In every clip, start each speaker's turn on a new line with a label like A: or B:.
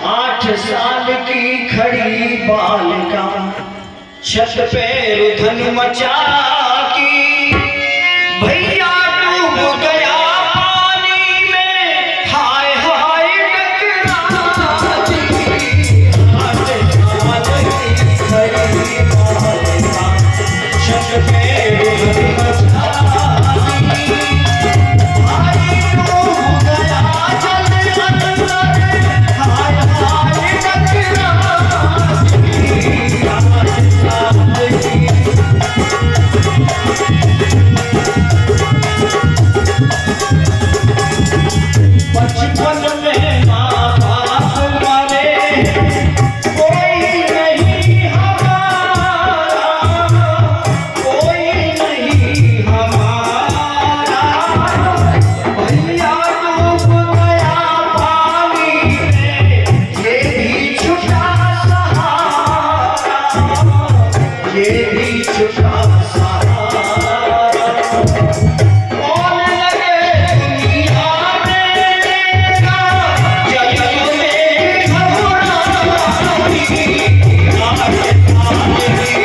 A: 8 साल की खड़ी बालिका छत पे रुधन मचा की, भैया डूब गया पानी में, हाय हाय टकरा दी। 8 साल की खड़ी बालिका छत पे रुधन मचा की, भाई डूब गया जल अंदर, हाय हाय टकरा दी। 8 साल की बचपन में माँ बाप मरे, कोई नहीं हमारा, कोई नहीं हमारा, भैया डूब गया पानी में, ये भी छुटा सहारा, ये भी छुटा सहारा। कौन लगे दुनिया में का, जग में घबराई। 8 साल की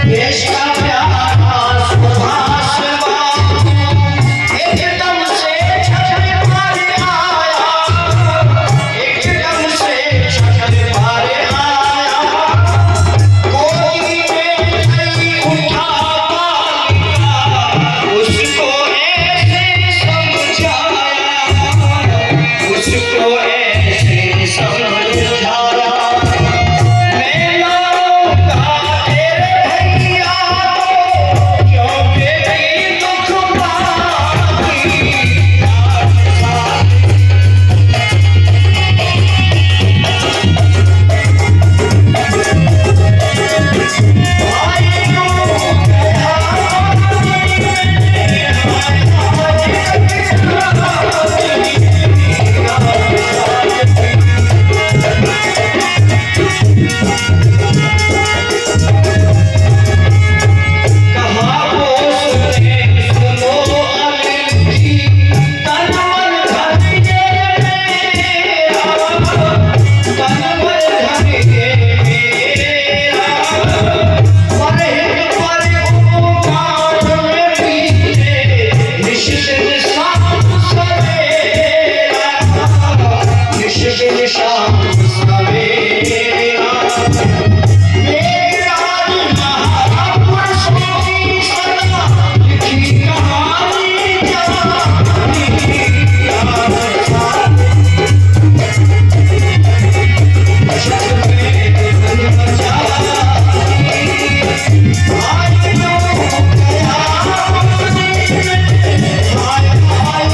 A: देश का प्यारा सुभाषवा एकदम से छत पर आया, एकदम से छत पर आया, कोई में नहीं उठा पाया, उसको ऐसे समझाया, उसको ऐसे समझाया, मैं लाऊंगा तेरे भैया को, क्यों मेरी दुख पाई। 8 साल भाई डूब गया पानी में, हाय हाय टकरा दी। 8 साल कहा वो सुने सुनो अनिल जी, तन मन धन ये मेरा, तन मन धन ये मेरा, परहित पर उपकार में पीछे, निश्चित शाम सवेरा, निश्चित शाम सवेरा, मेरा महापुरुषों की सदा लिखी कहानी जानी। 8 साल छत पे रुधन मचा की, भाई डूब गया पानी में, हाय हाय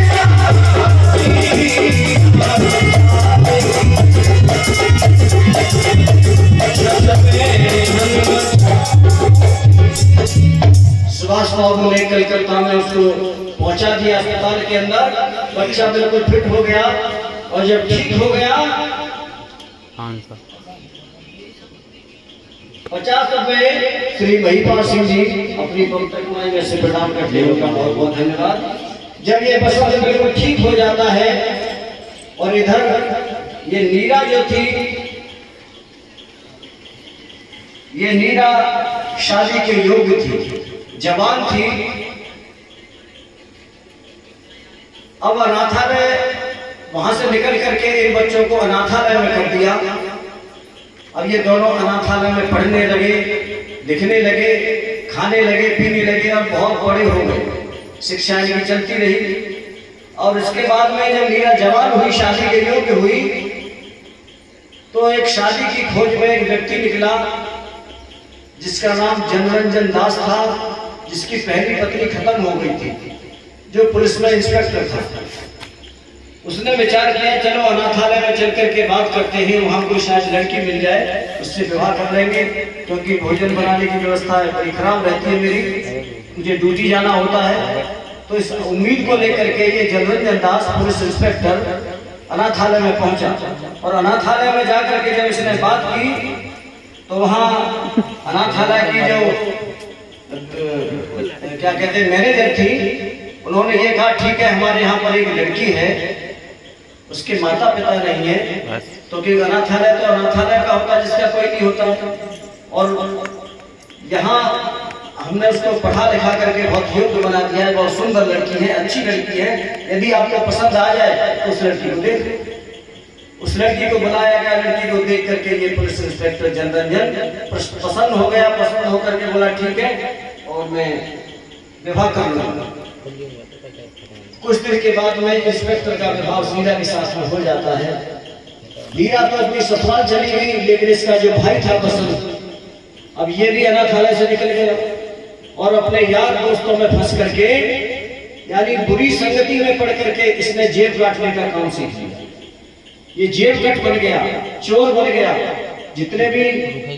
A: टकरा दी। 8 साल छत पे रुधन सुभाष बाबू ने कलकत्ता में उसको पहुंचा दिया अस्पताल के अंदर। बच्चा बिल्कुल फिट हो गया, और जब ठीक हो गया 50 रुपए श्री महिपाल सिंह जी अपनी पवित्र कमाई में से प्रदान करते हैं, उनका बहुत बहुत धन्यवाद। जब ये बच्चा बिल्कुल ठीक हो जाता है, और इधर ये नीरा जो थी, ये नीरा शादी के योग्य थी, जवान थी। अब अनाथालय वहां से निकल करके इन बच्चों को अनाथालय में कर दिया। अब ये दोनों अनाथालय में पढ़ने लगे, लिखने लगे, खाने लगे, पीने लगे, और बहुत बड़े हो गए। शिक्षा इनकी चलती रही। और इसके बाद में जब मीरा जवान हुई, शादी के योग्य हुई, तो एक शादी की खोज में एक व्यक्ति निकला जिसका नाम जनरंजन दास था, जिसकी पहली पत्नी खत्म हो गई थी, जो पुलिस में इंस्पेक्टर था। उसने विचार किया चलो अनाथालय में चल करके बात करते हैं, वहाँ कोई शायद लड़की मिल जाए, उससे विवाह कर लेंगे, क्योंकि भोजन बनाने की व्यवस्था बड़ी खराब रहती है मेरी, मुझे ड्यूटी जाना होता है। तो इस उम्मीद को लेकर के ये जलवंजन दास पुलिस इंस्पेक्टर अनाथालय में पहुंचा, और अनाथालय में जाकर के जब इसने बात की तो वहाँ अनाथालय की जो क्या कहते हैं मैनेजर थी, उन्होंने ये कहा ठीक है हमारे यहाँ पर एक लड़की है, उसके माता पिता नहीं है, तो कि अनाथालय तो अनाथालय का होता जिसका कोई नहीं होता, और यहाँ हमने उसको पढ़ा लिखा करके बहुत योग्य बना दिया है, बहुत सुंदर लड़की है, अच्छी लड़की है, यदि आपको पसंद आ जाए तो उस लड़की को देख। उस लड़की को बुलाया गया, लड़की को देख करके ये पुलिस इंस्पेक्टर जलवंजन पसंद हो गया, पसंद होकर के बोला ठीक है और मैं विवाह करूंगा। कुछ दिन के बाद में इंस्पेक्टर का विवाह मीरा के साथ में हो जाता है। मीरा तो अपनी ससुराल चली गई, लेकिन इसका जो भाई था बसंत, अब ये भी अनाथालय से निकल गया और अपने यार दोस्तों में फंस करके, यानी बुरी संगति में पड़ करके इसने जेब काटने का काम सीख लिया। ये जेब कट बन गया, चोर बन गया, जितने भी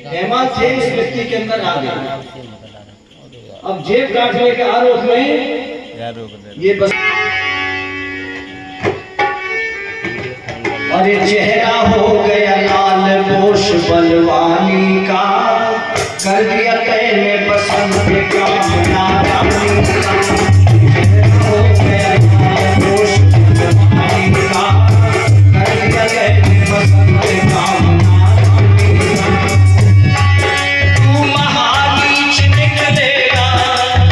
A: पैमान थे उस व्यक्ति के अंदर आ गए। अब जेब काटने के आरोप में ये बस अरे चेहरा हो गया लाल पोश बलवानी का, कर दिया तैने बसंत का नारानी का, हो गया लाल पोश बलवानी का, कर दिया तैने बसंत का नारानी का। तू महानीच निकलेगा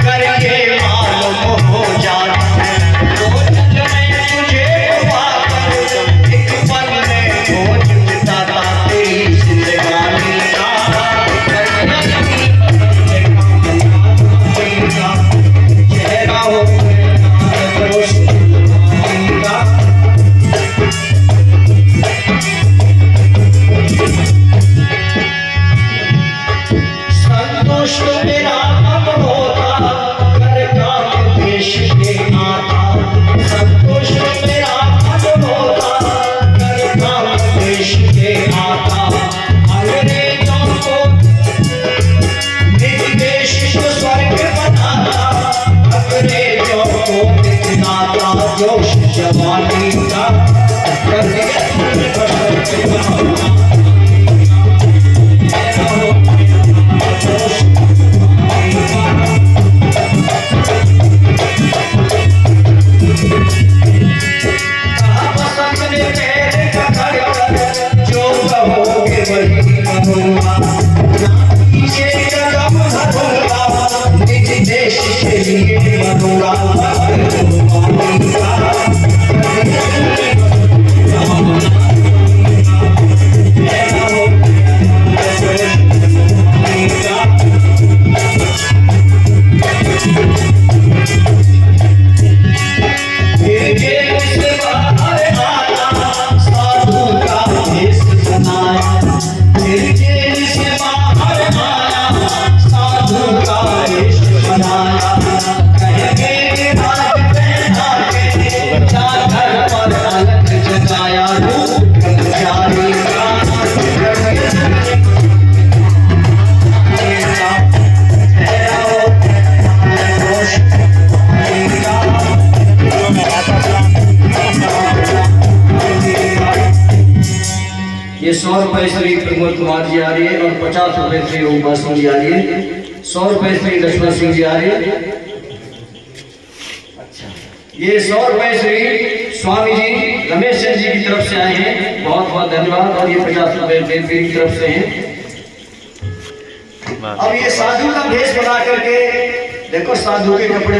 A: करके मालूम हो जाता है, तो जल में तुझे पाकर एक पल में खोज बिताता तेरी जिंदगानी का, चेहरा हो संतोष मेरा मन होता कर काम देश के आता, संतोष मेरा मन होता कर काम देश के आता, अंग्रेजों को निज देश को स्वर्ग बनाता, अंग्रेजों को दिखलाता जोश जवानी का, कर दिया जो कहोगे वही करूँगा, ये कदम धरूँगा, निज देश के लिए मरूँगा। ये 100 रुपए श्री प्रमोद कुमार जी आ रही है और 50 रुपए श्री ओमकार सिंह जी आ रही है, 100 रुपए श्री लक्ष्मण सिंह जी आ रही है। अच्छा, ये 100 रुपए श्री स्वामी जी रमेश चंद जी की तरफ से आए हैं, बहुत बहुत धन्यवाद। और ये 50 रुपए मेरी तरफ से हैं। अब ये साधु का भेष बना करके देखो, साधु के कपड़े